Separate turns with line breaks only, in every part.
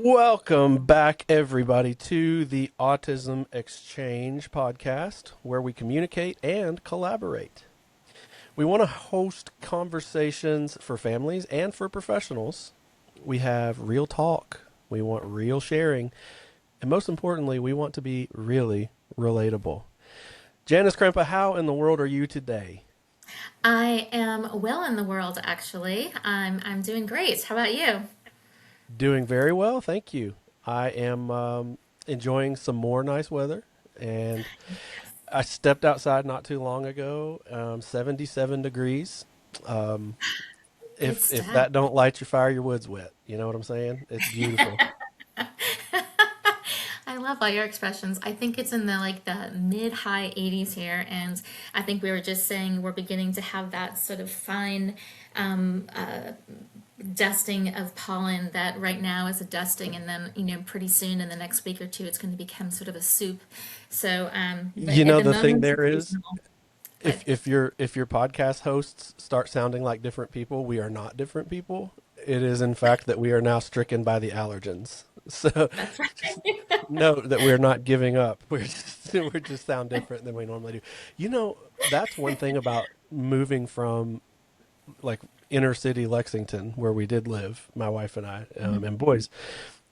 Welcome back, everybody, to the Autism Exchange podcast, where we communicate and collaborate. We want to host conversations for families and for professionals. We have real talk, we want real sharing, and most importantly, we want to be really relatable. Janis Krempa, how in the world are you today?
I am well in the world, actually. I'm doing great. How about you?
Doing very well, thank you. I am enjoying some more nice weather, and I stepped outside not too long ago, 77 degrees. Um,
Good
if
stuff.
that don't light your fire, your wood's wet. You know what I'm saying? It's beautiful.
I love all your expressions. I think it's in the mid high 80s here, and I think we were just saying we're beginning to have that sort of fine um, uh, dusting of pollen that right now is a dusting, and then pretty soon in the next week or two it's going to become sort of a soup. So, but
You
at
know
the
the thing
moment
there
it's
is,
reasonable. But
if your podcast hosts start sounding like different people, we are not different people. It is in fact that we are now stricken by the allergens. So
that's right.
just note that we're not giving up. We just sound different than we normally do. You know, that's one thing about moving from like inner city Lexington, where we did live, my wife and I, and boys,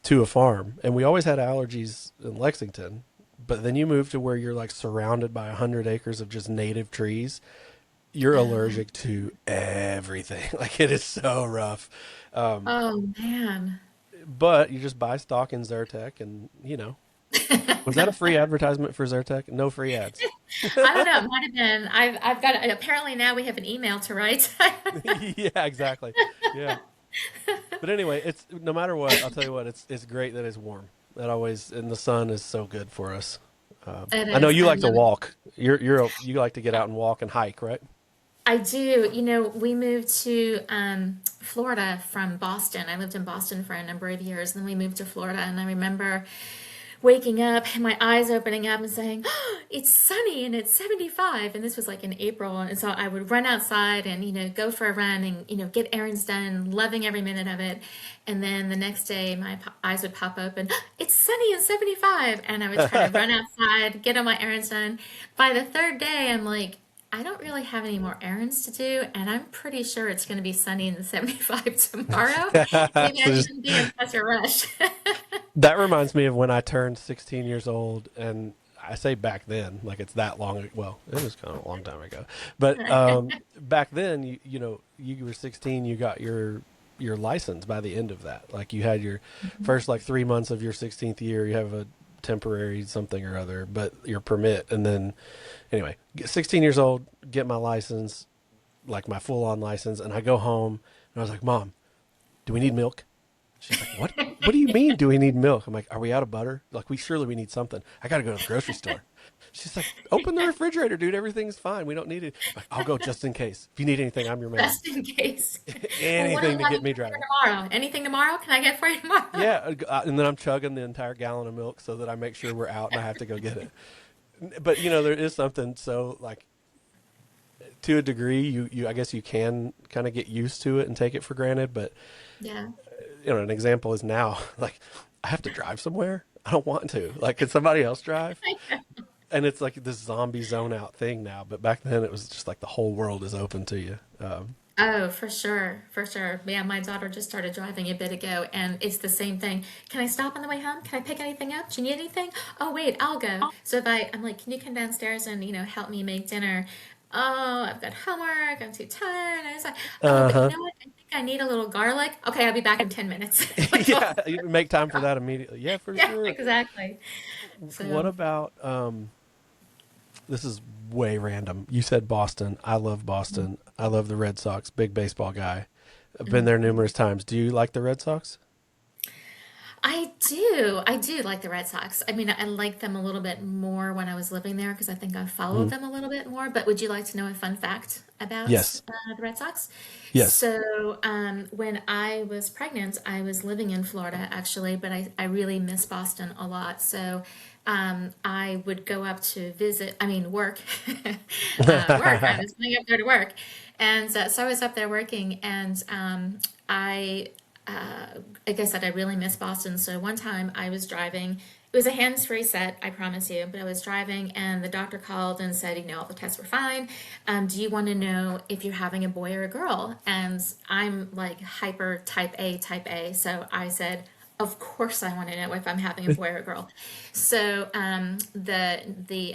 to a farm, and we always had allergies in Lexington. But then you move to where you're like surrounded by 100 acres of just native trees. You're
Oh,
allergic to everything. Like it is so rough. Um,
oh man.
but you just buy stock in Zyrtec, and was that a free advertisement for Zyrtec? No free ads.
I don't know. It might have been. I've got. Apparently now we have an email to write.
Yeah, exactly. Yeah. But anyway, it's no matter what. I'll tell you what. It's great that it's warm. That always and the sun is so good for us.
It
I know
is.
you
I
like to
love it.
walk. You like to get out and walk and hike, right?
I do. We moved to Florida from Boston. I lived in Boston for a number of years, and then we moved to Florida. And I remember waking up and my eyes opening up and saying, oh, it's sunny and it's 75. And this was like in April. And so I would run outside and, go for a run and, get errands done, loving every minute of it. And then the next day, my eyes would pop open, "Oh, it's sunny and 75." And I would try to run outside, get all my errands done. By the third day, I'm like, I don't really have any more errands to do, and I'm pretty sure it's going to be sunny and 75 tomorrow. Maybe
So
I
just
shouldn't be in such a rush.
that reminds me of when I turned 16 years old, and I say back then, like it's that long. Well, it was kind of a long time ago, but back then, you were 16, you got your license by the end of that. Like you had your first like 3 months of your 16th year, you have a temporary something or other, but your permit, and then anyway, 16 years old, get my license, like my full on license, and I go home and I was like, Mom, do we need milk? She's like, what? What do you mean? Do we need milk? I'm like, are we out of butter? Like, we need something. I got to go to the grocery store. She's like, open the refrigerator, dude. Everything's fine. We don't need it. I'm like, I'll go just in case. If you need anything, I'm your man.
Just in case. Well, what do
Anything
you
to
want
get
me to
me
get for
driving.
tomorrow? Anything tomorrow? Can I get for you tomorrow?
Yeah, and then I'm chugging the entire gallon of milk so that I make sure we're out and I have to go get it. But there is something so like to a degree, you I guess you can kind of get used to it and take it for granted. But
Yeah.
an example is now like I have to drive somewhere. I don't want to. Like, could somebody else drive? And it's like this zombie zone out thing now. But back then, it was just like the whole world is open to you.
Oh, for sure, for sure. Yeah, my daughter just started driving a bit ago, and it's the same thing. Can I stop on the way home? Can I pick anything up? Do you need anything? Oh, wait, I'll go. So if I'm like, can you come downstairs and help me make dinner? Oh, I've got homework. I'm too tired. And it's like, oh,
Uh
but you
huh.
know what? I think I need a little garlic. Okay, I'll be back in 10 minutes. Like, oh,
Yeah, you make time for that immediately. Yeah, for
yeah,
sure.
exactly.
What
So,
about this is way random. You said Boston. I love Boston. I love the Red Sox. Big baseball guy. I've been there numerous times. Do you like the Red Sox?
I do. I do like the Red Sox. I mean, I like them a little bit more when I was living there because I think I followed
Mhm.
them a little bit more. But would you like to know a fun fact about
Yes.
the Red Sox?
Yes.
So, when I was pregnant, I was living in Florida actually, but I really miss Boston a lot. So, I would go up to visit, I mean, work, work. I was going up there to work. And so I was up there working, and I like I said, I really miss Boston. So one time I was driving. It was a hands-free set, I promise you. But I was driving, and the doctor called and said, all the tests were fine. Do you want to know if you're having a boy or a girl? And I'm like hyper type A, type A. So I said, of course I want to know if I'm having a boy or a girl. So the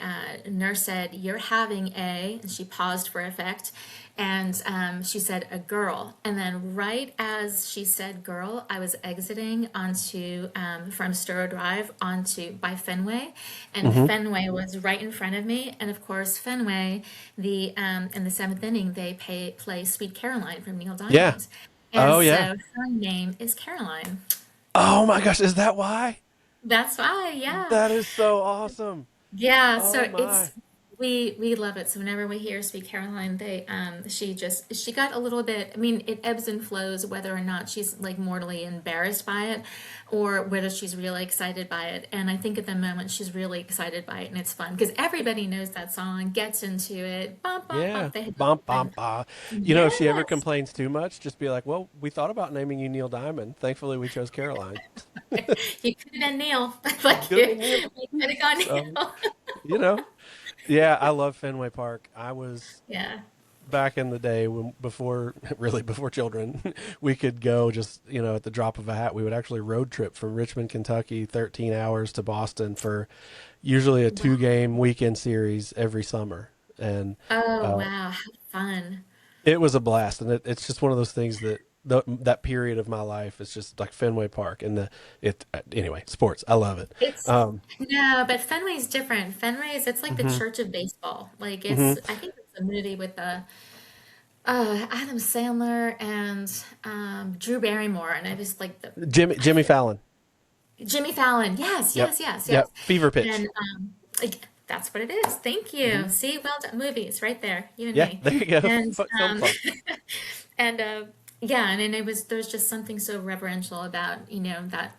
nurse said, "You're having a," and she paused for effect, and she said, "A girl." And then right as she said "girl," I was exiting onto from Sturo Drive onto by Fenway, and
Hmm.
Fenway was right in front of me. And of course, Fenway, the in the seventh inning, they play "Sweet Caroline" from Neil
Yeah.
Diamond, and
Oh yeah.
so her name is Caroline.
Oh my gosh, is that why?
That's why, yeah.
That is so awesome.
Yeah,
Oh
so
my.
it's we love it. So whenever we hear Sweet Caroline, they she got a little bit, I mean, it ebbs and flows whether or not she's like mortally embarrassed by it or whether she's really excited by it. And I think at the moment she's really excited by it, and it's fun because everybody knows that song, gets into it, bump bump
Yeah.
bump, they hit the
Bum
whole
bum
thing.
ba. If she ever
Yes.
complains too much, just be like, "Well, we thought about naming you Neil Diamond. Thankfully, we chose Caroline."
You could have been Neil. Like
Could have been Neil.
you could have gone
So,
Neil.
you know, yeah, I love Fenway Park. I was
Yeah.
back in the day when before really before children, we could go just, at the drop of a hat. We would actually road trip from Richmond, Kentucky, 13 hours to Boston for usually a
Wow.
two-game weekend series every summer. And
Oh,
uh,
wow. How fun.
it was a blast. And it's just one of those things that that period of my life is just like Fenway Park and anyway, sports. I love it.
It's
Um,
no, but Fenway's different. Fenway's it's like the
mhm,
Church of Baseball. Like
mhm.
it's I think it's a movie with the Adam Sandler and Drew Barrymore, and I just like the
Jimmy Fallon.
Jimmy Fallon. Yes,
Yep.
yes, yes,
Yep.
yes.
Fever pitch.
And like that's what it is. Thank
Hmm.
you. See, well done. Movies right there, you and
Yeah,
me.
there you go.
And
Film club.
and yeah, and it was there's just something so reverential about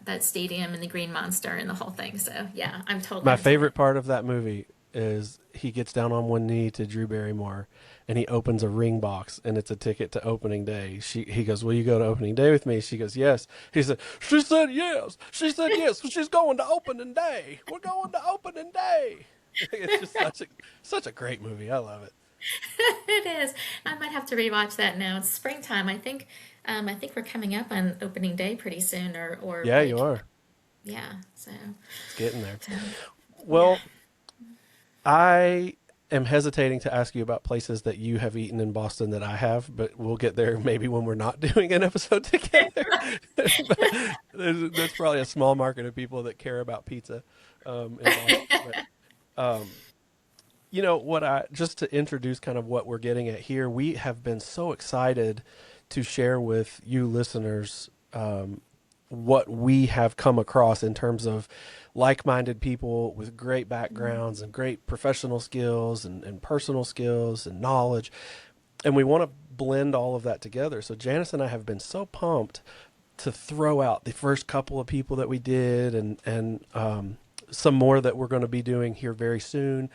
that stadium and the Green Monster and the whole thing. So yeah, I'm totally
My
into it.
favorite part of that movie is he gets down on one knee to Drew Barrymore and he opens a ring box and it's a ticket to opening day. He goes, "Will you go to opening day with me?" She goes, "Yes." He said, "She said yes. She said yes. She's going to opening day. We're going to opening day." It's just such a great movie. I love it.
It is. I might have to rewatch that now. It's springtime. I think we're coming up on opening day pretty soon, or
Yeah, you
like
are.
yeah. So,
It's getting there.
so yeah.
Well, I am hesitating to ask you about places that you have eaten in Boston that I have, but we'll get there maybe when we're not doing an episode together. But there's probably a small market of people that care about pizza in Boston. But what I just to introduce kind of what we're getting at here, we have been so excited to share with you listeners what we have come across in terms of like-minded people with great backgrounds and great professional skills and personal skills and knowledge, and we want to blend all of that together. So Janice and I have been so pumped to throw out the first couple of people that we did and some more that we're going to be doing here very soon,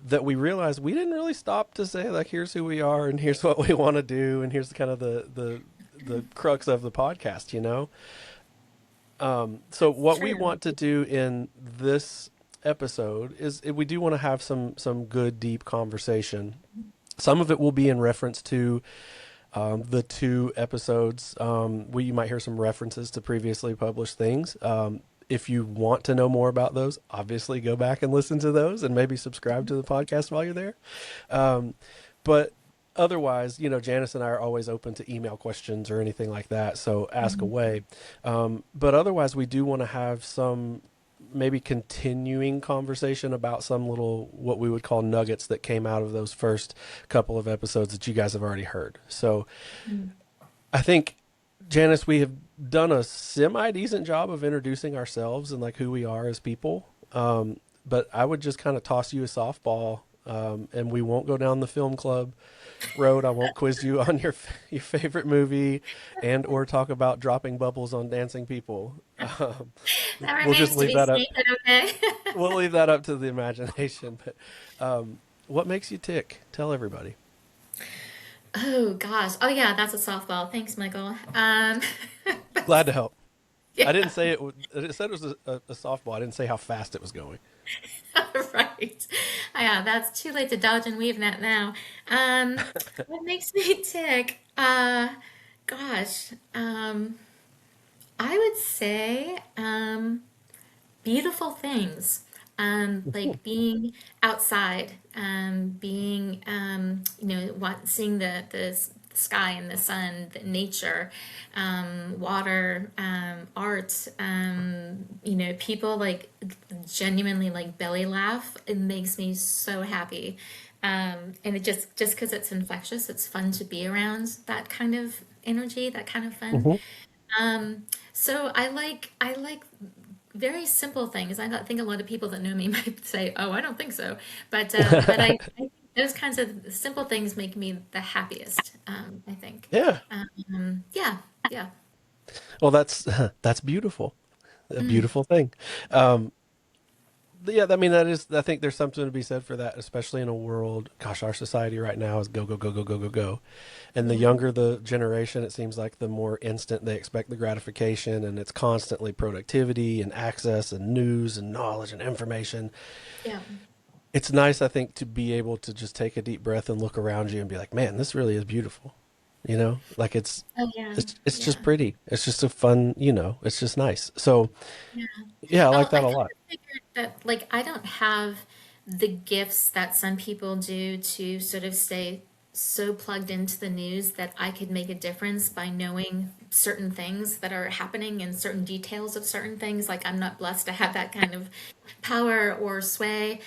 that we realized we didn't really stop to say like, here's who we are and here's what we want to do and here's kind of the crux of the podcast. So
That's
what we
true.
want to do in this episode is we do want to have some good deep conversation. Some of it will be in reference to the two episodes where you might hear some references to previously published things. If you want to know more about those, obviously go back and listen to those and maybe subscribe to the podcast while you're there. But otherwise, Janice and I are always open to email questions or anything like that. So ask
Mhm.
away. But otherwise, we do want to have some maybe continuing conversation about some little what we would call nuggets that came out of those first couple of episodes that you guys have already heard. So I think, Janice, we have done a semi decent job of introducing ourselves and like who we are as people. But I would just kind of toss you a softball, and we won't go down the film club road. I won't quiz you on your favorite movie and or talk about dropping bubbles on dancing people.
That
We'll just
remains to
leave
be
that up.
seen, but okay.
We'll leave that up to the imagination. But what makes you tick? Tell everybody.
Oh gosh. Oh yeah, that's a softball. Thanks, Michael.
Glad to help. I didn't
Yeah,
say it. It said it was a softball. I didn't say how fast it was going.
right. Yeah, that's too late to dodge and weave that now. What makes me tick? Gosh, I would say beautiful things. Like being outside, being seeing the sky and the sun, the nature, water, art. People like genuinely like belly laugh. It makes me so happy, and it just because it's infectious, it's fun to be around that kind of energy, that kind of fun.
Hmm.
So I like very simple things. Think a lot of people that know me might say, "Oh, I don't think so," but I think those kinds of simple things make me the happiest. I think.
Yeah.
Yeah, yeah.
Well, that's that's beautiful. A
Mm,
beautiful thing. Um, yeah, I mean that is. I think there's something to be said for that, especially in a world. Gosh, our society right now is go go go go go go go, and the
yeah,
younger the generation, it seems like the more instant they expect the gratification, and it's constantly productivity and access and news and knowledge and information.
yeah.
It's nice, I think, to be able to just take a deep breath and look around you and be like, man, this really is beautiful. You know, like
Oh, yeah,
it's just
yeah,
pretty. It's just a fun. You know, it's just nice. So
yeah.
yeah, I like
Well,
that
I
a
kind
lot.
of figured that like I don't have the gifts that some people do to sort of stay so plugged into the news that I could make a difference by knowing certain things that are happening and certain details of certain things. Like I'm not blessed to have that kind of power or sway.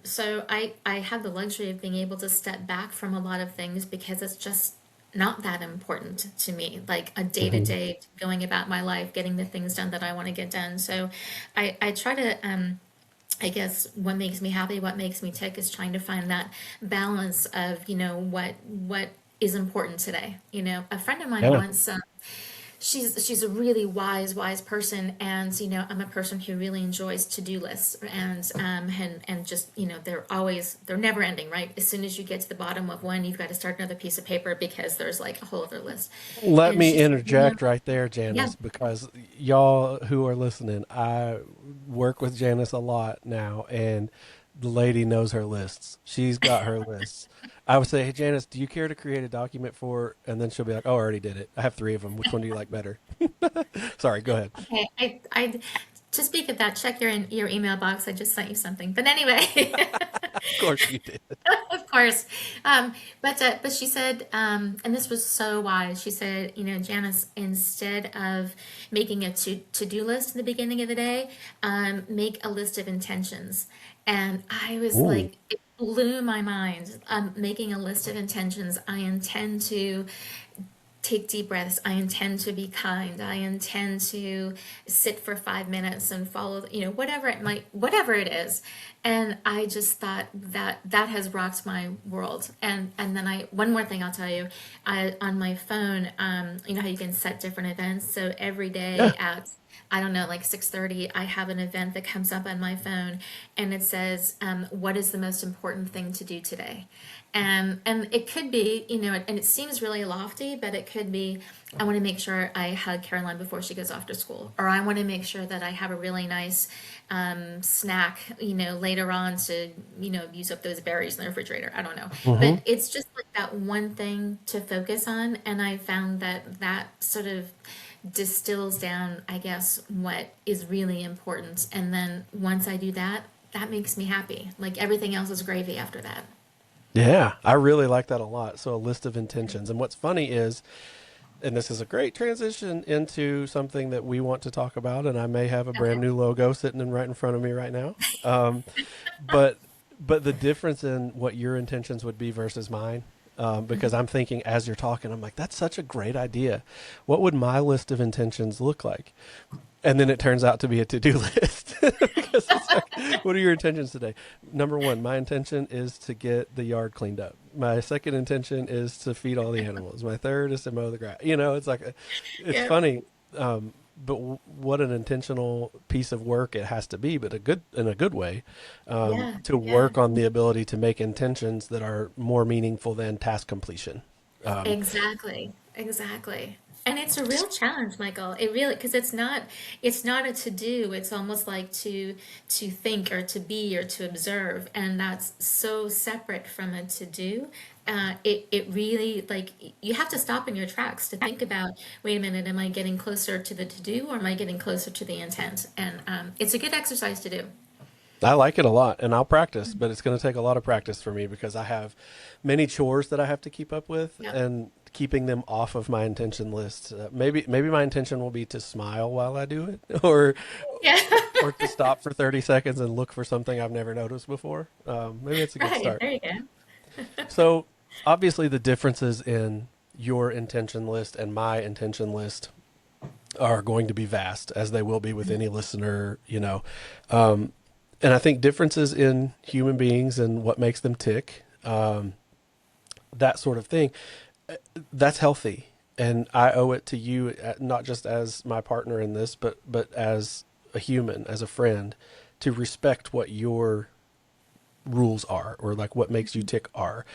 So I have the luxury of being able to step back from a lot of things because it's just not that important to me, like a day to
Hmm.
day going about my life, getting the things done that I want to get done. So I try to, I guess what makes me happy, what makes me tick is trying to find that balance of, what is important today. A friend of mine
Yeah.
once, she's a really wise person, and I'm a person who really enjoys to-do lists, and just they're never ending, right? As soon as you get to the bottom of one, you've got to start another piece of paper because there's like a whole other list.
Let
And
me
she said,
interject right there,
yeah.
Janice, because y'all who are listening, I work with Janice a lot now, and the lady knows her lists. She's got her lists. I would say, hey, Janice, do you care to create a document for? And then she'll be like, oh, I already did it. I have three of them. Which one do you like better? Sorry, go ahead.
Okay, I to speak of that, check your email box. I just sent you something, but anyway.
Of course you did.
Of course. But she said, and this was so wise. She said, Janice, instead of making a to-do list in the beginning of the day, make a list of intentions. And I was
Ooh,
like, it blew my mind. Making a list of intentions. I intend to take deep breaths. I intend to be kind. I intend to sit for 5 minutes and follow, whatever it is. And I just thought that has rocked my world. And then one more thing I'll tell you, on my phone, you know how you can set different events. So every
yeah,
day at I don't know, like 6:30, I have an event that comes up on my phone, and it says, "What is the most important thing to do today?" And it could be, and it seems really lofty, but it could be, I want to make sure I hug Caroline before she goes off to school, or I want to make sure that I have a really nice snack, later on to, use up those berries in the refrigerator. I don't know,
hmm,
but it's just like that one thing to focus on, and I found that sort of distills down, I guess, what is really important. And then once I do that, that makes me happy. Like everything else is gravy after that.
yeah. I really like that a lot. So a list of intentions, and what's funny is, and this is a great transition into something that we want to talk about, and I may have a brand
Okay.
new logo sitting right in front of me right now. Um, but but the difference in what your intentions would be versus mine, because I'm thinking as you're talking, I'm like, that's such a great idea. What would my list of intentions look like? And then it turns out to be a to-do list because it's like, what are your intentions today? Number one, my intention is to get the yard cleaned up. My second intention is to feed all the animals. My third is to mow the grass. It's like, it's
Yeah.
funny. But what an intentional piece of work it has to be, but in a good way,
Yeah.
to
Yeah.
work on the ability to make intentions that are more meaningful than task completion. Um,
Exactly. Exactly. And it's a real challenge, Michael. It really, because it's not a to do. It's almost like to think or to be or to observe, and that's so separate from a to do. It really like you have to stop in your tracks to think about. Wait a minute, am I getting closer to the to do, or am I getting closer to the intent? And it's a good exercise to do.
I like it a lot and I'll practice, but it's going to take a lot of practice for me because I have many chores that I have to keep up with
Yep.
and keeping them off of my intention list. Maybe my intention will be to smile while I do it
Yeah.
or to stop for 30 seconds and look for something I've never noticed before. Maybe it's a good
Right.
start.
There you go.
So, obviously the differences in your intention list and my intention list are going to be vast as they will be with any listener, and I think differences in human beings and what makes them tick, that sort of thing, that's healthy. And I owe it to you, not just as my partner in this, but as a human, as a friend, to respect what your rules are or like what makes you tick are.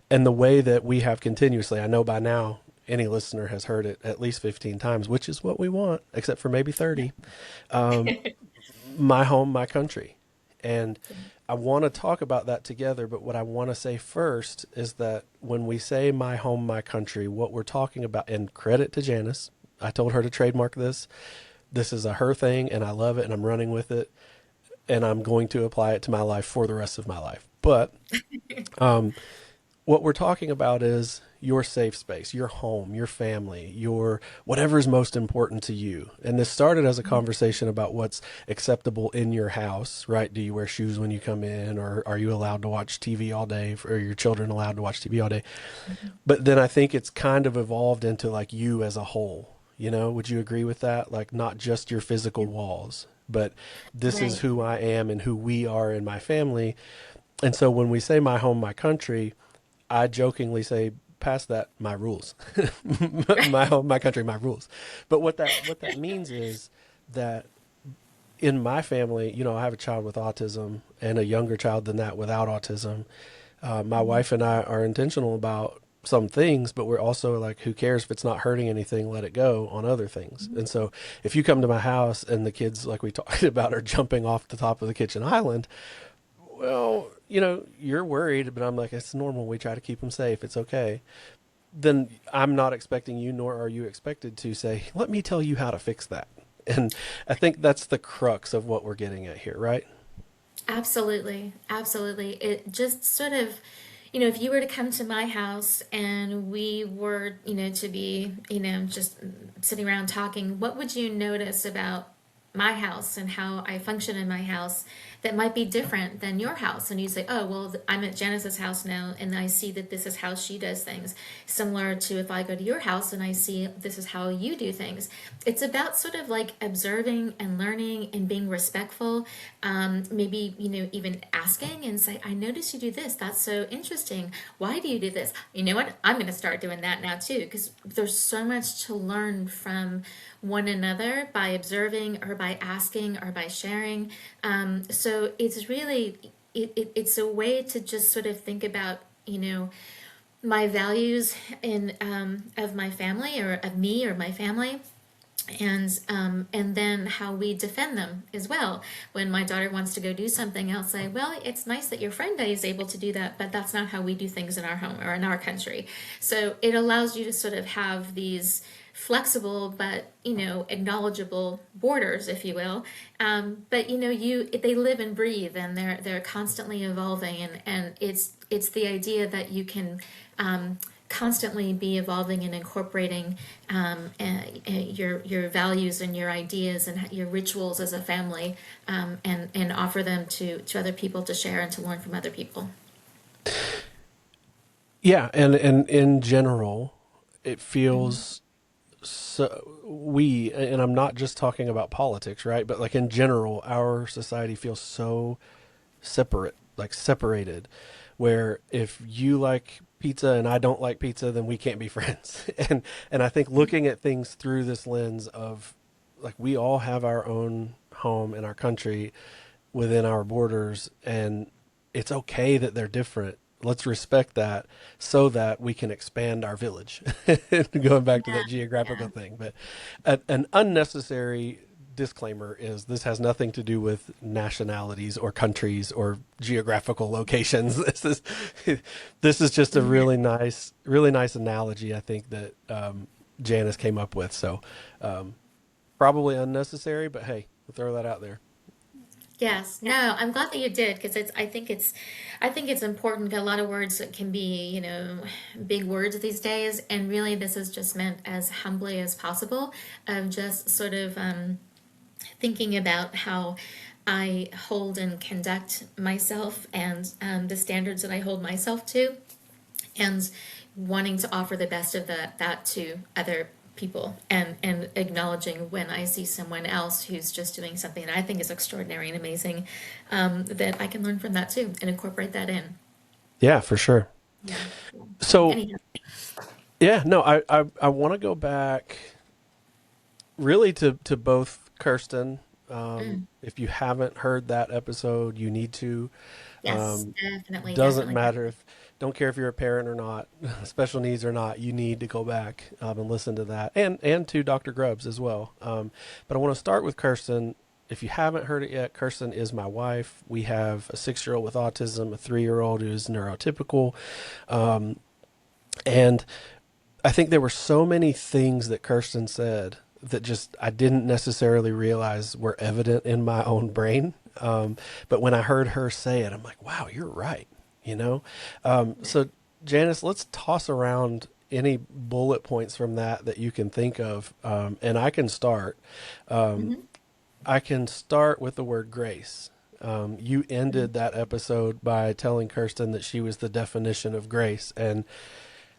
And the way that we have continuously, I know by now any listener has heard it at least 15 times, which is what we want, except for maybe 30. My home, my country. And I want to talk about that together. But what I want to say first is that when we say my home, my country, what we're talking about, and credit to Janis, I told her to trademark this. This is a her thing, and I love it, and I'm running with it, and I'm going to apply it to my life for the rest of my life. But what we're talking about is your safe space, your home, your family, your whatever is most important to you. And this started as a conversation about what's acceptable in your house, right? Do you wear shoes when you come in, or are you allowed to watch TV all day? Or are your children allowed to watch TV all day? But then I think it's kind of evolved into like you as a whole. Would you agree with that? Like not just your physical walls, but this is
Right.
who I am and who we are in my family. And so when we say my home, my country, I jokingly say, past that, my rules, my home, my country, my rules. But what that means is that in my family, I have a child with autism and a younger child than that without autism. My wife and I are intentional about some things, but we're also like, who cares if it's not hurting anything? Let it go on other things. And so if you come to my house and the kids, like we talked about, are jumping off the top of the kitchen island, well, you're worried, but I'm like, it's normal. We try to keep them safe. It's okay. Then I'm not expecting you, nor are you expected to say, let me tell you how to fix that. And I think that's the crux of what we're getting at here, right?
Absolutely, absolutely. It just sort of, if you were to come to my house and we were, to be, just sitting around talking, what would you notice about my house and how I function in my house that might be different than your house? And you say, oh, well, I'm at Janice's house now and I see that this is how she does things. Similar to if I go to your house and I see this is how you do things. It's about sort of like observing and learning and being respectful. Maybe, even asking and say, I notice you do this. That's so interesting. Why do you do this? You know what? I'm going to start doing that now too, because there's so much to learn from one another by observing or by asking or by sharing. So it's really, it's a way to just sort of think about, my values in of my family or of me or my family, and then how we defend them as well. When my daughter wants to go do something, I'll say, "Well, it's nice that your friend is able to do that, but that's not how we do things in our home or in our country." So it allows you to sort of have these flexible but acknowledgeable borders, if you will. But you they live and breathe, and they're constantly evolving, and it's the idea that you can. Constantly be evolving and incorporating your values and your ideas and your rituals as a family, and offer them to other people to share and to learn from other people.
Yeah, and in general, it feels so and I'm not just talking about politics, right? But like in general, our society feels so separate, like separated, where if you like pizza and I don't like pizza, then we can't be friends. And I think looking at things through this lens of like we all have our own home in our country within our borders, and it's okay that they're different. let's respect that so that we can expand our village. Going back to that geographical
Yeah.
thing. But an unnecessary disclaimer is this has nothing to do with nationalities or countries or geographical locations. This is just a
Yeah.
really nice analogy, I think, that Janice came up with. So probably unnecessary, but hey, we'll throw that out there.
Yes. No, I'm glad that you did because I think it's important. A lot of words that can be, big words these days, and really this is just meant as humbly as possible of just sort of thinking about how I hold and conduct myself and the standards that I hold myself to, and wanting to offer the best of that to other people, and acknowledging when I see someone else who's just doing something that I think is extraordinary and amazing, that I can learn from that too and incorporate that in.
Yeah, for sure.
Yeah. So
So
anyhow.
yeah, no, I want to go back really to both Kirsten. If you haven't heard that episode, you need to.
Yes, definitely,
Doesn't
definitely,
matter
definitely.
if don't care if you're a parent or not, special needs or not. You need to go back and listen to that, and to Dr. Grubbs as well. But I want to start with Kirsten. If you haven't heard it yet, Kirsten is my wife. We have a 6-year-old with autism, a 3-year-old who's neurotypical, and I think there were so many things that Kirsten said that just I didn't necessarily realize were evident in my own brain. But when I heard her say it, I'm like, wow, you're right. You know? So, Janice, let's toss around any bullet points from that you can think of. And I can start.
Mm-hmm.
I can start with the word grace. You ended that episode by telling Kirsten that she was the definition of grace. And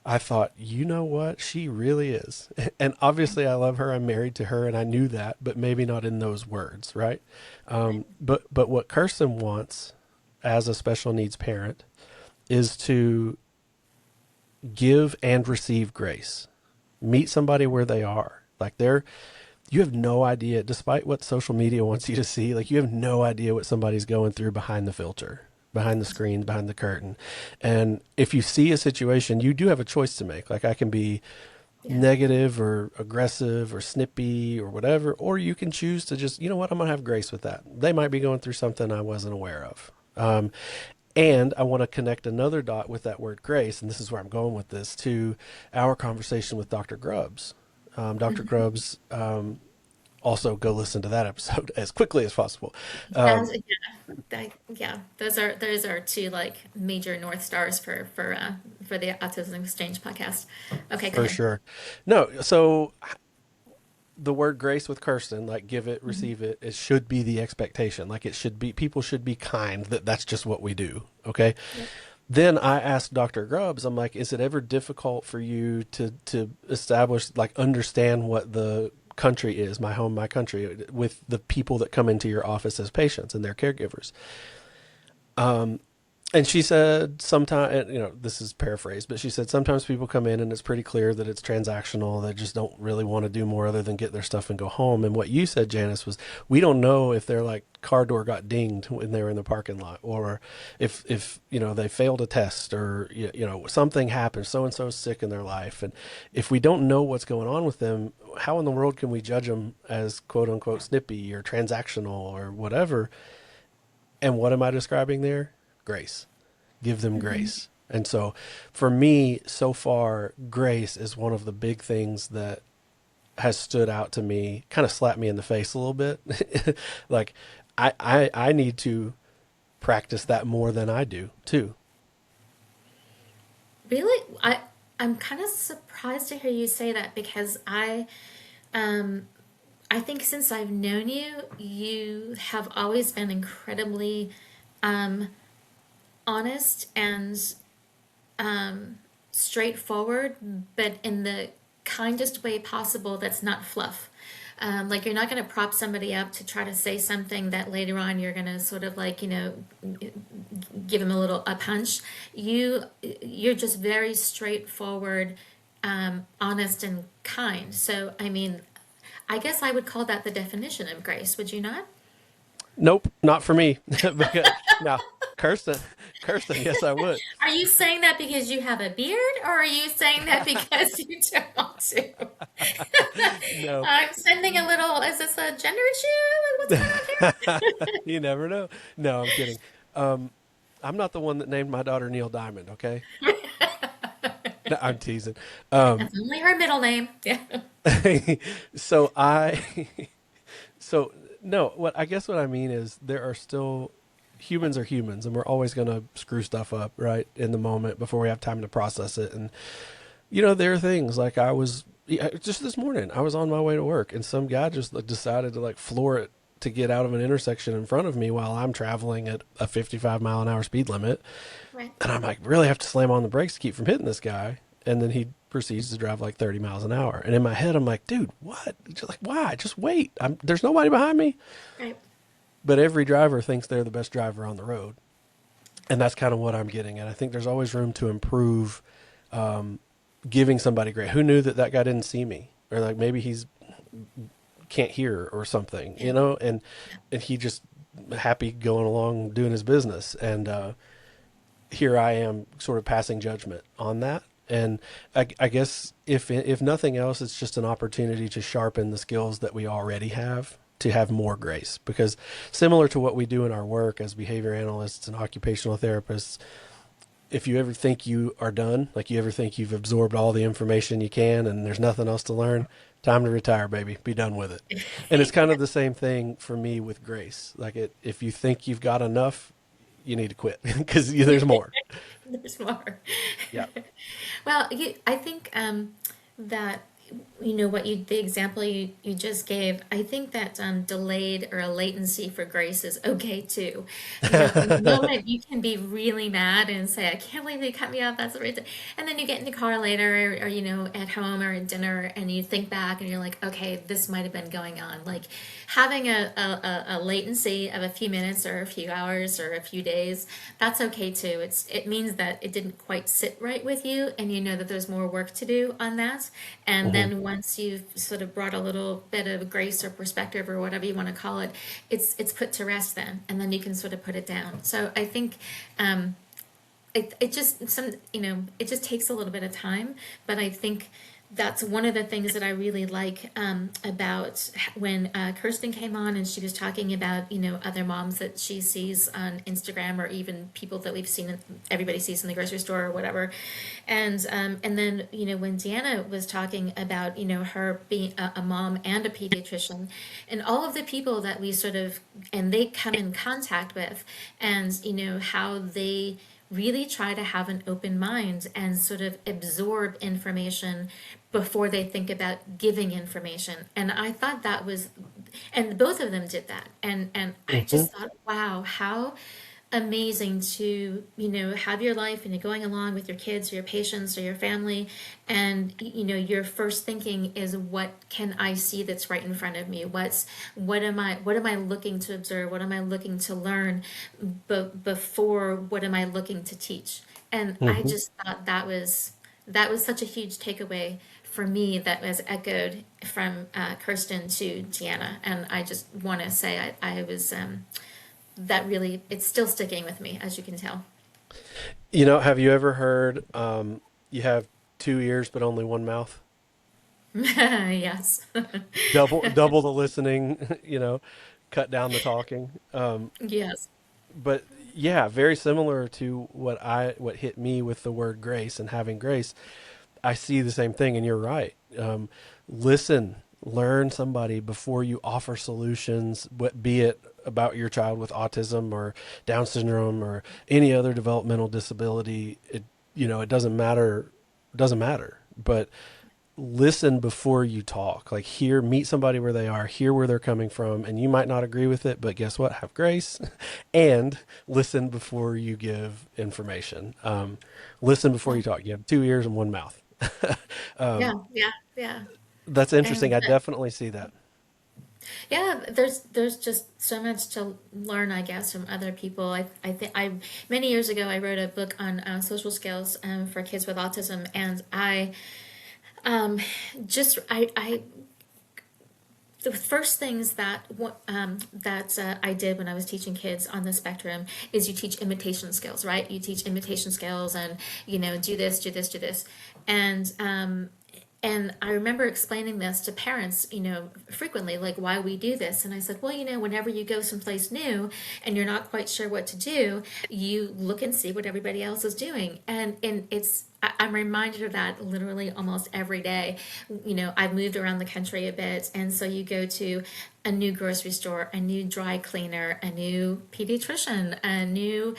I thought, you know what? She really is. And obviously, I love her. I'm married to her, and I knew that, but maybe not in those words, right? But what Kirsten wants as a special needs parent is to give and receive grace. Meet somebody where they are. You have no idea, despite what social media wants you to see, like you have no idea what somebody's going through behind the filter, behind the screen, behind the curtain. And if you see a situation, you do have a choice to make. Like I can be
Yeah.
negative or aggressive or snippy or whatever, or you can choose to just, you know what, I'm going to have grace with that. They might be going through something I wasn't aware of. And I want to connect another dot with that word grace, and this is where I'm going with this, to our conversation with Dr. Grubbs. Dr. Grubbs, also go listen to that episode as quickly as possible.
That's, yeah, yeah. Those are two like major North Stars for the Autism Exchange podcast. Okay, go
For
ahead.
sure. No, so the word grace with Kirsten, like give it,
Mhm.
receive it, it should be the expectation. Like it should be, people should be kind, that's just what we do. Okay.
Yep.
Then I asked Dr. Grubbs, I'm like, is it ever difficult for you to establish, like, understand what the country is, my home, my country, with the people that come into your office as patients and their caregivers? And she said sometimes, this is paraphrased, but she said sometimes people come in and it's pretty clear that it's transactional. They just don't really want to do more other than get their stuff and go home. And what you said, Janice, was we don't know if their like car door got dinged when they were in the parking lot, or if they failed a test, or something happened, so and so's sick in their life, and if we don't know what's going on with them, how in the world can we judge them as quote unquote snippy or transactional or whatever? And what am I describing there? Grace. Give them
Mhm.
grace. And so for me, so far, grace is one of the big things that has stood out to me, kind of slapped me in the face a little bit. Like I need to practice that more than I do too.
Really, I'm kind of surprised to hear you say that because um I think since I've known you, you have always been incredibly um honest and straightforward, but in the kindest way possible that's not fluff. Like you're not going to prop somebody up to try to say something that later on you're going to sort of like give them a punch. You're just very straightforward, honest and kind. So I mean, I guess I would call that the definition of grace. Would you not?
Nope, not for me. Because now, Kirsten, Kirsten, yes, I would.
Are you saying that because you have a beard, or are you saying that because you don't want to?
No,
I'm sending a little, is this a gender issue? What's going on
you never know. No, I'm kidding. Um, I'm not the one that named my daughter Neil Diamond. Okay, no, I'm teasing.
here?
Um,
That's only her middle name. Yeah.
so I, so no, what I guess what I mean is there are still humans are humans, and we're always going to screw stuff up right in the moment before we have time to process it. And there are things like just this morning, I was on my way to work, and some guy just like, decided to like floor it to get out of an intersection in front of me while I'm traveling at a 55-mile-an-hour speed limit.
Right.
And I'm like, really have to slam on the brakes to keep from hitting this guy. And then he proceeds to drive like 30 miles an hour. And in my head, I'm like, dude, what? Just like, why? Just wait. There's nobody behind me.
Right.
But every driver thinks they're the best driver on the road. And that's kind of what I'm getting at. I think there's always room to improve, giving somebody grace. Who knew that that guy didn't see me? Or like maybe he's can't hear or something,
Yeah.
and he just happy going along doing his business. And here I am sort of passing judgment on that. And I guess if nothing else, it's just an opportunity to sharpen the skills that we already have to have more grace. Because similar to what we do in our work as behavior analysts and occupational therapists, if you ever think you are done, like you ever think you've absorbed all the information you can and there's nothing else to learn, time to retire, baby. Be done with it. And it's kind of the same thing for me with grace. Like if you think you've got enough, you need to quit because there's more.
There's more.
Yeah.
Well, I think that what the example you just gave. I think that delayed or a latency for grace is okay too. In the moment you can be really mad and say, "I can't believe they cut me off." That's the right thing. And then you get in the car later, or at home or at dinner, and you think back and you're like, "Okay, this might have been going on." Like having a latency of a few minutes or a few hours or a few days, that's okay too. It means that it didn't quite sit right with you, and you know that there's more work to do on that. And
Hmm.
then once you've sort of brought a little bit of grace or perspective or whatever you want to call it, it's put to rest then, and then you can sort of put it down. So I think it just it just takes a little bit of time, but I think that's one of the things that I really like about when Kirsten came on and she was talking about other moms that she sees on Instagram or even people that we've seen everybody sees in the grocery store or whatever, and then when Deanna was talking about her being a mom and a pediatrician and all of the people that we sort of and they come in contact with, and how they really try to have an open mind and sort of absorb information before they think about giving information. And I thought that was, and both of them did that. And I
Hmm.
just thought, wow, how amazing to have your life and you're going along with your kids or your patients or your family, and your first thinking is, what can I see that's right in front of me? What am I looking to observe? What am I looking to learn before what am I looking to teach? And I
Hmm.
just thought that was such a huge takeaway for me, that was echoed from Kirsten to Deanna. And I just want to say I was that really, it's still sticking with me, as you can tell.
Have you ever heard you have two ears but only one mouth?
Yes.
Double the listening, cut down the talking.
Yes.
But yeah, very similar to what hit me with the word grace and having grace. I see the same thing, and you're right. Listen, learn somebody before you offer solutions, be it about your child with autism or Down syndrome or any other developmental disability. It doesn't matter. Doesn't matter. But listen before you talk. Like meet somebody where they are, hear where they're coming from, and you might not agree with it, but guess what? Have grace and listen before you give information. Listen before
Yeah.
you talk. You have two ears and one mouth.
Yeah.
um,
Yeah. Yeah.
that's interesting.
And
I definitely see that.
yeah, there's just so much to learn, I guess, from other people. I think I many years ago I wrote a book on social skills for kids with autism, and I just I the first things I did when I was teaching kids on the spectrum is you teach imitation skills, right? You teach imitation skills, and do this, do this, do this, and and I remember explaining this to parents, frequently, like why we do this. And I said, well, whenever you go someplace new and you're not quite sure what to do, you look and see what everybody else is doing. And I'm reminded of that literally almost every day. I've moved around the country a bit. And so you go to a new grocery store, a new dry cleaner, a new pediatrician, a new,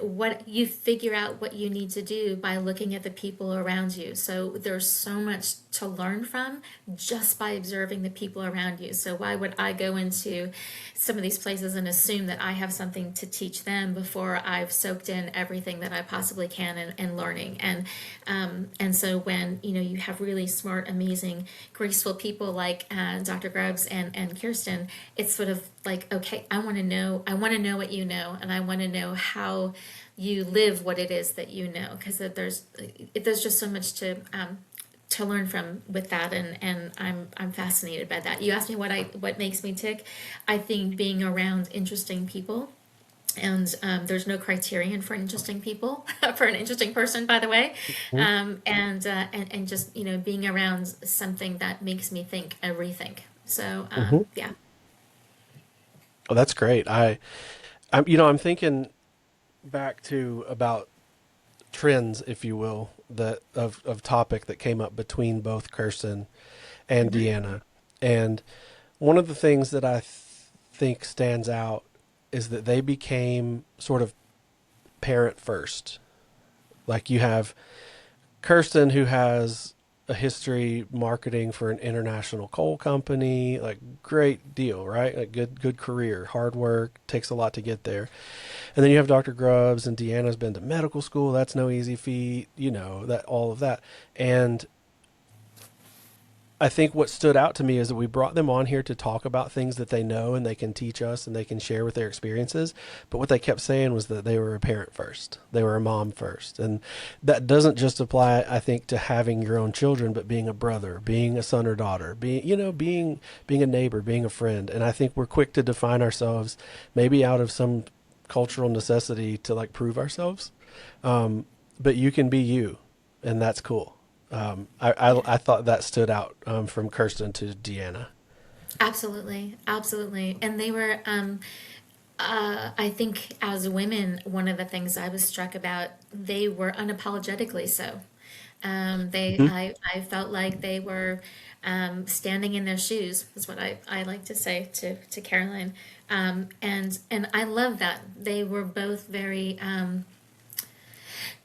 what you figure out what you need to do by looking at the people around you. So there's so much to learn from just by observing the people around you. So why would I go into some of these places and assume that I have something to teach them before I've soaked in everything that I possibly can in learning? And so when you have really smart, amazing, graceful people like Dr. Grubbs and Kirsten, it's sort of like, okay, I want to know what you know, and I want to know how you live what it is that you know, because there's just so much to learn from with that, and I'm fascinated by that. You asked me what makes me tick. I think being around interesting people, and there's no criterion for interesting people for an interesting person, by the way, and just being around something that makes me think and rethink. So
Hmm.
yeah.
Oh, that's great. I'm thinking back to about trends, if you will, that of topic that came up between both Kirsten and Deanna. And one of the things that I think stands out is that they became sort of parent first. Like you have Kirsten, who has a history marketing for an international coal company, like great deal, right? Like good career, hard work, takes a lot to get there. And then you have Dr. Grubbs, and Deanna's been to medical school. That's no easy feat, that all of that. And I think what stood out to me is that we brought them on here to talk about things that they know and they can teach us and they can share with their experiences. But what they kept saying was that they were a parent first, they were a mom first. And that doesn't just apply, I think, to having your own children, but being a brother, being a son or daughter, being a neighbor, being a friend. And I think we're quick to define ourselves maybe out of some cultural necessity to like prove ourselves. But you can be you, and that's cool. I thought that stood out from Kirsten to Deanna.
Absolutely, absolutely. And they were, I think, as women, one of the things I was struck about, they were unapologetically so.
Hmm.
I felt like they were standing in their shoes, is what I like to say to Caroline. And I love that. They were both very,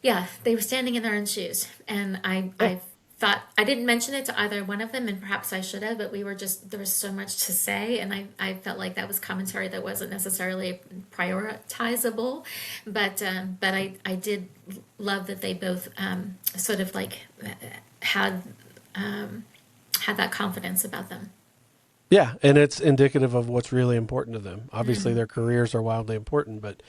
yeah, they were standing in their own shoes. And
Yeah.
I thought, I didn't mention it to either one of them, and perhaps I should have, but there was so much to say. And I felt like that was commentary that wasn't necessarily prioritizable. But I did love that they both sort of like had, had that confidence about them.
Yeah, and it's indicative of what's really important to them. Obviously, their careers are wildly important, but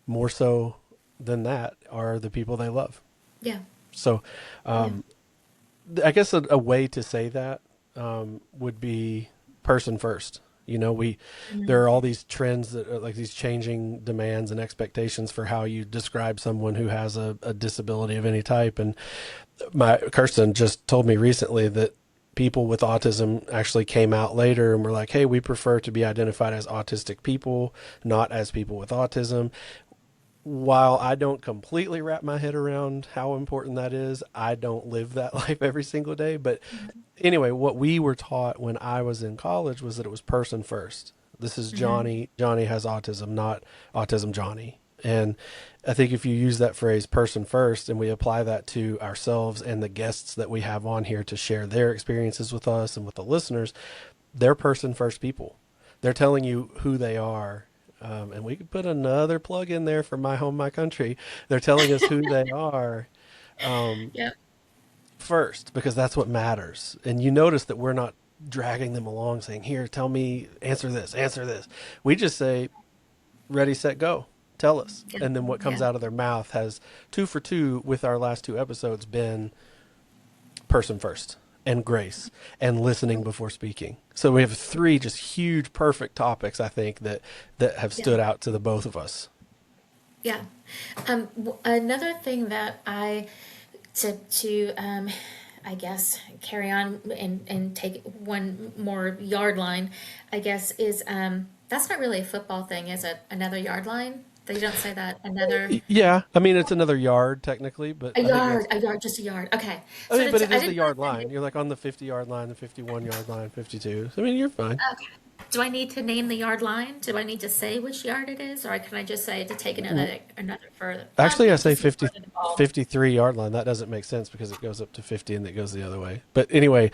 more so than that are the people they love.
Yeah,
So,
yeah.
I guess a way to say that would be person first. We there are all these trends that are like these changing demands and expectations for how you describe someone who has a disability of any type. And my Kirsten just told me recently that people with autism actually came out later and were like, "Hey, we prefer to be identified as autistic people, not as people with autism." While I don't completely wrap my head around how important that is, I don't live that life every single day. But anyway, what we were taught when I was in college was that it was person first. This is Johnny. Johnny has autism, not autism Johnny. And I think if you use that phrase person first and we apply that to ourselves and the guests that we have on here to share their experiences with us and with the listeners, they're person first people. They're telling you who they are. And we could put another plug in there for my home, my country. They're telling us who they are
Yeah.
first because that's what matters. And you notice that we're not dragging them along saying, "Here, tell me, answer this, answer this." We just say, "Ready, set, go. Tell us."
Yeah.
And then what comes
Yeah.
out of their mouth has two for two with our last two episodes been person first. and grace and listening before speaking. So we have three just huge, perfect topics, I think, that have
Yeah.
stood out to the both of us.
Yeah. Another thing that to I guess carry on and take one more yard line, I guess is that's not really a football thing, is it? Another yard line? They don't say that. Another
Yeah, I mean it's another yard technically, but I think that's.
a yard, just a yard. Okay.
I mean, but it
I
is the
didn't know
yard
if
line. You're like on the 50-yard line, the 51-yard line, 52. So, I mean, you're fine.
okay. Do I need to name the yard line? Do I need to say which yard it is, or can I just say to take
W-
another further?
Actually, I
Maybe to
say
see
50,
further the ball.
53-yard line. That doesn't make sense because it goes up to 50 and it goes the other way. But anyway,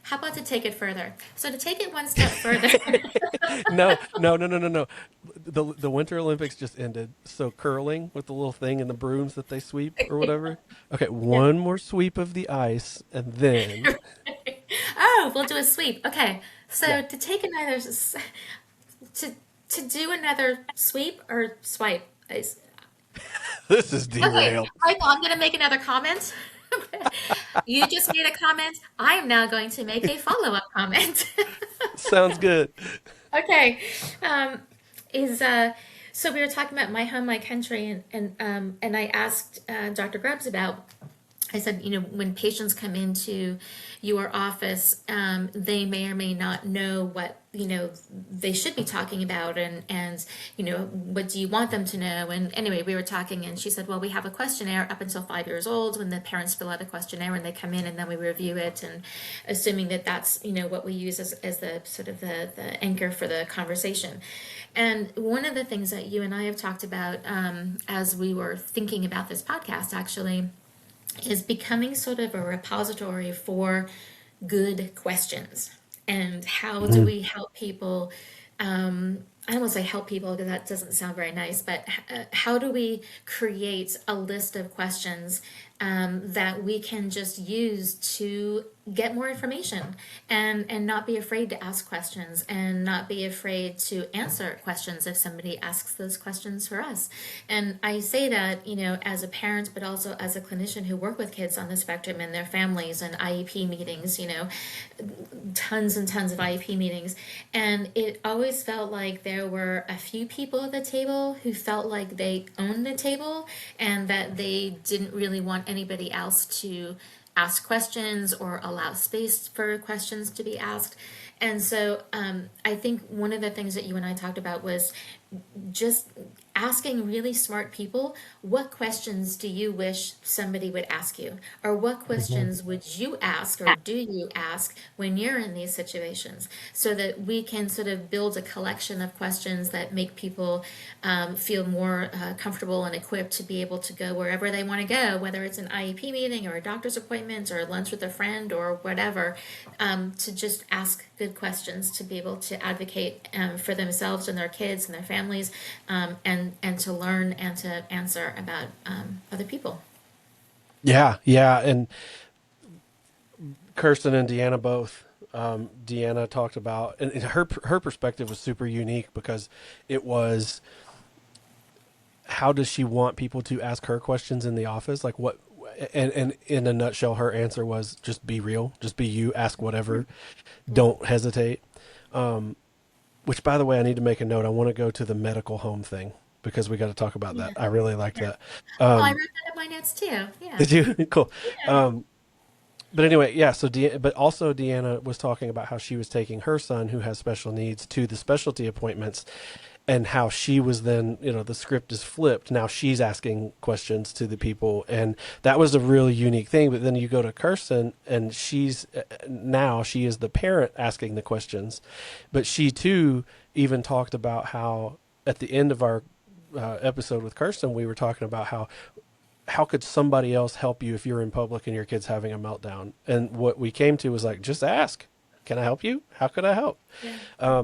How about to take it further? So to take it one step further,
no, no, no, no, no, no. The Winter Olympics just ended. So curling with the little thing and the brooms that they sweep or whatever. Okay,
yeah.
one more sweep of the ice and then
Oh, we'll do a sweep. Okay.
yeah.
So to take another to do another sweep or swipe is
This is
okay.
derailed.
Michael, I'm going to make another comment. You just made a comment. I am now going to make a follow-up comment.
Sounds good.
Okay. Um, is so we were talking about my home, my country, and I asked Dr. Grubbs about. I said, when patients come into your office, they may or may not know what they should be talking about, and what do you want them to know? And anyway, we were talking, and she said, well, we have a questionnaire up until 5 years old when the parents fill out a questionnaire and they come in, and then we review it, and assuming that that's what we use as the sort of the anchor for the conversation. And one of the things that you and I have talked about as we were thinking about this podcast, actually, is becoming sort of a repository for good questions. And how do
Mhm.
we help people? I don't want to say help people because that doesn't sound very nice, but how do we create a list of questions that we can just use to get more information and not be afraid to ask questions and not be afraid to answer questions if somebody asks those questions for us. And I say that, as a parent, but also as a clinician who work with kids on the spectrum and their families and IEP meetings, tons and tons of IEP meetings. And it always felt like there were a few people at the table who felt like they owned the table and that they didn't really want anybody else to ask questions or allow space for questions to be asked. And so I think one of the things that you and I talked about was just asking really smart people, what questions do you wish somebody would ask you? Or what
Mhm.
questions would you ask or do you ask when you're in these situations? So that we can sort of build a collection of questions that make people feel more comfortable and equipped to be able to go wherever they want to go, whether it's an IEP meeting or a doctor's appointment or lunch with a friend or whatever, to just ask good questions to be able to advocate for themselves and their kids and their families, and to learn and to answer about other people.
Yeah, yeah, and Kirsten and Deanna both. Deanna talked about, and her perspective was super unique because it was how does she want people to ask her questions in the office? Like what? And in a nutshell, her answer was just be real, just be you, ask whatever, don't hesitate. Which, by the way, I need to make a note. I want to go to the medical home thing because we got to talk about that.
Yeah.
I really like that.
Oh, I wrote that in my notes too. Yeah.
Did you? Cool.
Yeah.
But anyway, yeah. So, but also Deanna was talking about how she was taking her son who has special needs to the specialty appointments, and how she was then, the script is flipped. Now she's asking questions to the people, and that was a really unique thing. But then you go to Kirsten, and now she is the parent asking the questions, but she too even talked about how at the end of our episode with Kirsten, we were talking about how could somebody else help you if you're in public and your kid's having a meltdown? And what we came to was like, just ask. Can I help you? How could I help?
Yeah.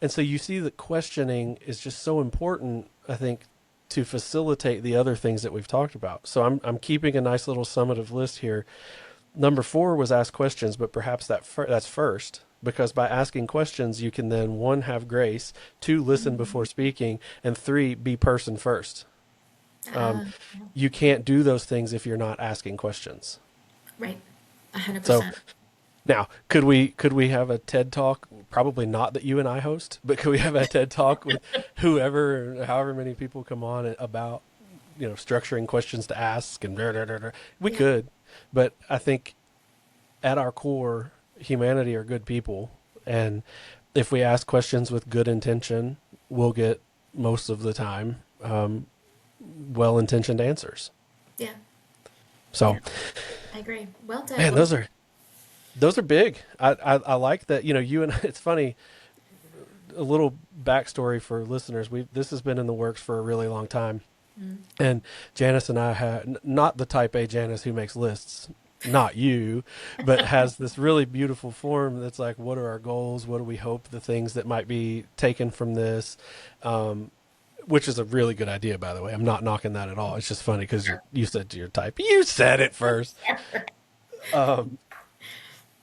And so you see that questioning is just so important, I think, to facilitate the other things that we've talked about. So I'm keeping a nice little summative list here. Number 4 was ask questions, but perhaps that's first, because by asking questions, you can then 1, have grace, 2, listen before speaking, and 3, be person first. Um,
Uh,
you can't do those things if you're not asking questions.
Right.
So
100%.
now, could we have a TED talk? Probably not that you and I host, but could we have a TED talk with whoever, or however many people come on about structuring questions to ask and we
Yeah.
could, but I think at our core, humanity are good people, and if we ask questions with good intention, we'll get most of the time well-intentioned answers.
Yeah.
So,
Yeah. I agree. Well done.
man,
Well,
those are big. I like that. You and it's funny. A little backstory for listeners. This has been in the works for a really long time, and Janice and I had not the type A Janice who makes lists, not you, but has this really beautiful form that's like, what are our goals? What do we hope the things that might be taken from this? Which is a really good idea, by the way. I'm not knocking that at all. It's just funny because you said to your type. You said it first.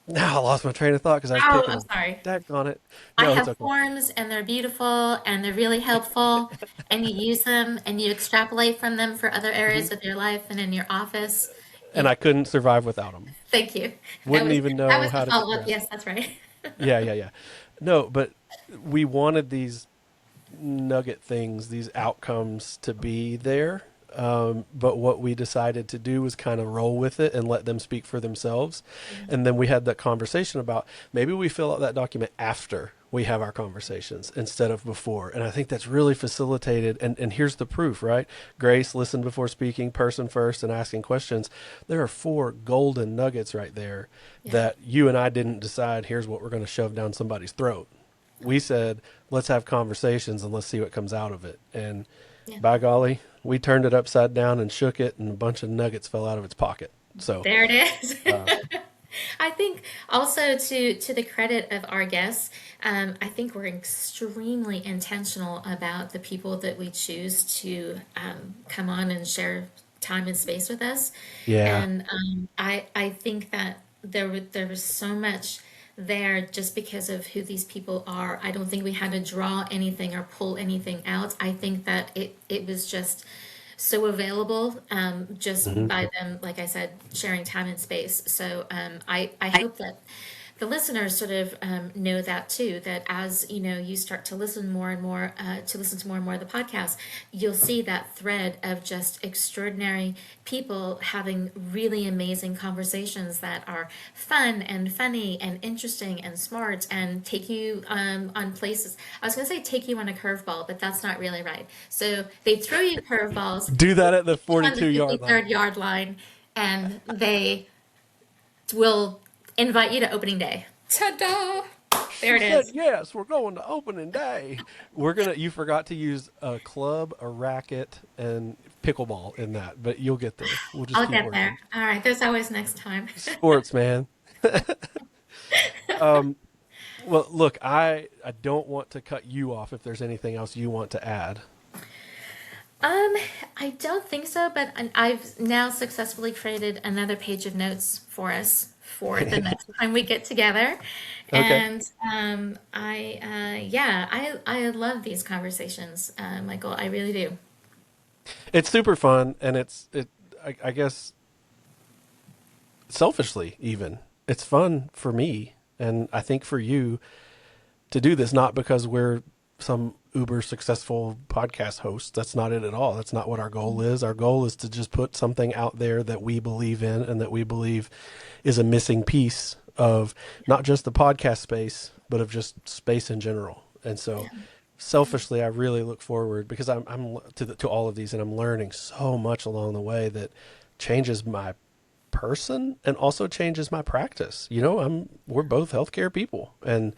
Now I lost my train of thought because I was
oh,
picking
I'm
a
sorry.
deck on it.
I
No, it's
have
okay.
forms and they're beautiful and they're really helpful and you use them and you extrapolate from them for other
Hmm.
areas of your life and in your office.
And
You,
I couldn't survive without them.
thank you. That
Wouldn't
was
even
that
know
was the
how to
follow-up.
progress.
Yes, that's right.
Yeah, yeah, yeah. No, but we wanted these nugget things, these outcomes to be there. But what we decided to do was kind of roll with it and let them speak for themselves.
Yeah.
And then we had that conversation about maybe we fill out that document after we have our conversations instead of before. And I think that's really facilitated. And here's the proof, right? Grace, listen before speaking, person first, and asking questions. There are four golden nuggets right there
Yeah.
that you and I didn't decide here's what we're going to shove down somebody's throat. We said, let's have conversations and let's see what comes out of it. And
Yeah.
by golly, we turned it upside down and shook it, and a bunch of nuggets fell out of its pocket. So,
There it is.
uh,
I think also to the credit of our guests, I think we're extremely intentional about the people that we choose to come on and share time and space with us,
yeah.
and I think that there was so much there just because of who these people are. I don't think we had to draw anything or pull anything out. I think that it was just so available just
Hmm.
by them, like I said, sharing time and space. So I hope that the listeners sort of know that too, that as you know, you start to listen more and more, to listen to more and more of the podcast, you'll see that thread of just extraordinary people having really amazing conversations that are fun and funny and interesting and smart and take you on places. I was going to say take you on a curveball, but that's not really right. So they throw you curveballs,
Do
they
that at the
hit you on the
42-yard line.
53rd yard line, and they will invite you to opening day. Ta-da! There
She
it
said,
is.
yes, we're going to opening day. You forgot to use a club, a racket, and pickleball in that, but you'll get there. We'll just
I'll
keep
get
working.
there. All right, there's always next time.
Sports, man. Well, look, I don't want to cut you off if there's anything else you want to add.
Um, I don't think so, but I've now successfully created another page of notes for us for the next time we get together.
Okay.
And yeah, I love these conversations, Michael. I really do.
It's super fun, and I guess selfishly even it's fun for me, and I think for you to do this, not because we're some uber successful podcast host. That's not it at all. That's not what our goal is. Our goal is to just put something out there that we believe in and that we believe is a missing piece of not just the podcast space, but of just space in general. And so selfishly, I really look forward because I'm to all of these, and I'm learning so much along the way that changes my person and also changes my practice. We're both healthcare people, and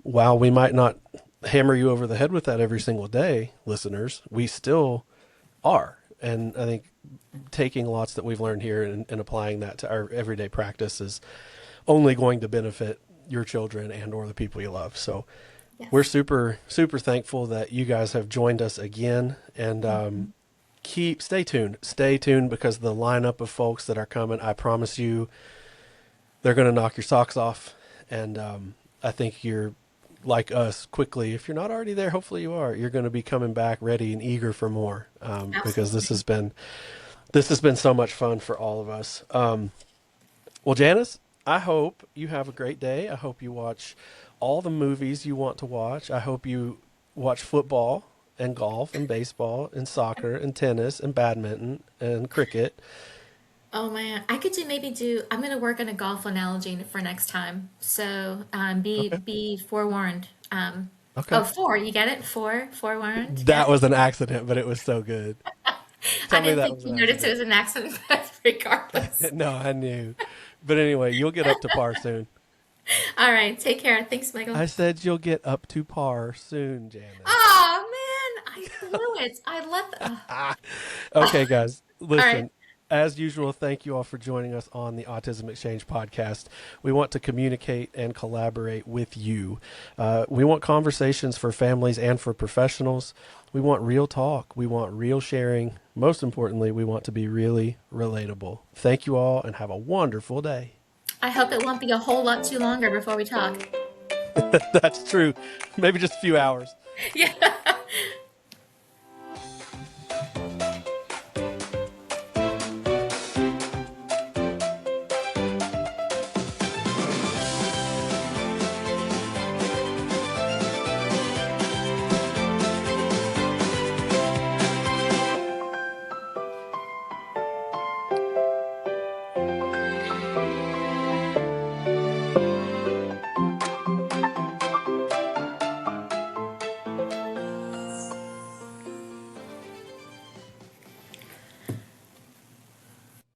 while we might not hammer you over the head with that every single day, listeners, we still are. And I think taking lots that we've learned here and applying that to our everyday practice is only going to benefit your children and or the people you love. So we're
Yes.
super, super thankful that you guys have joined us again. And stay tuned because the lineup of folks that are coming, I promise you, they're going to knock your socks off. And I think you're like us quickly. If you're not already there, hopefully you are. You're going to be coming back ready and eager for more because
Absolutely.
this has been so much fun for all of us. Well, Janice, I hope you have a great day. I hope you watch all the movies you want to watch. I hope you watch football and golf and baseball and soccer and tennis and badminton and cricket.
Oh man, I could do. I'm gonna work on a golf analogy for next time. So
Okay.
be forewarned. Oh,
Okay.
four, you get it? Forewarned. Yeah.
That was an accident, but it was so good.
I
Tell me
didn't
that
think
was an
you noticed it
accident.
was an accident, but regardless.
No, I knew. But anyway, you'll get up to par soon.
All right, take care. Thanks, Michael.
I said you'll get up to par soon, Janice.
Oh man, I blew it. I let.
Okay, guys,
All right.
listen. As usual, thank you all for joining us on the Autism Exchange podcast. We want to communicate and collaborate with you. We want conversations for families and for professionals. We want real talk. We want real sharing. Most importantly, we want to be really relatable. Thank you all and have a wonderful day.
I hope it won't be a whole lot too longer before we talk.
That's true. Maybe just a few hours.
Yeah.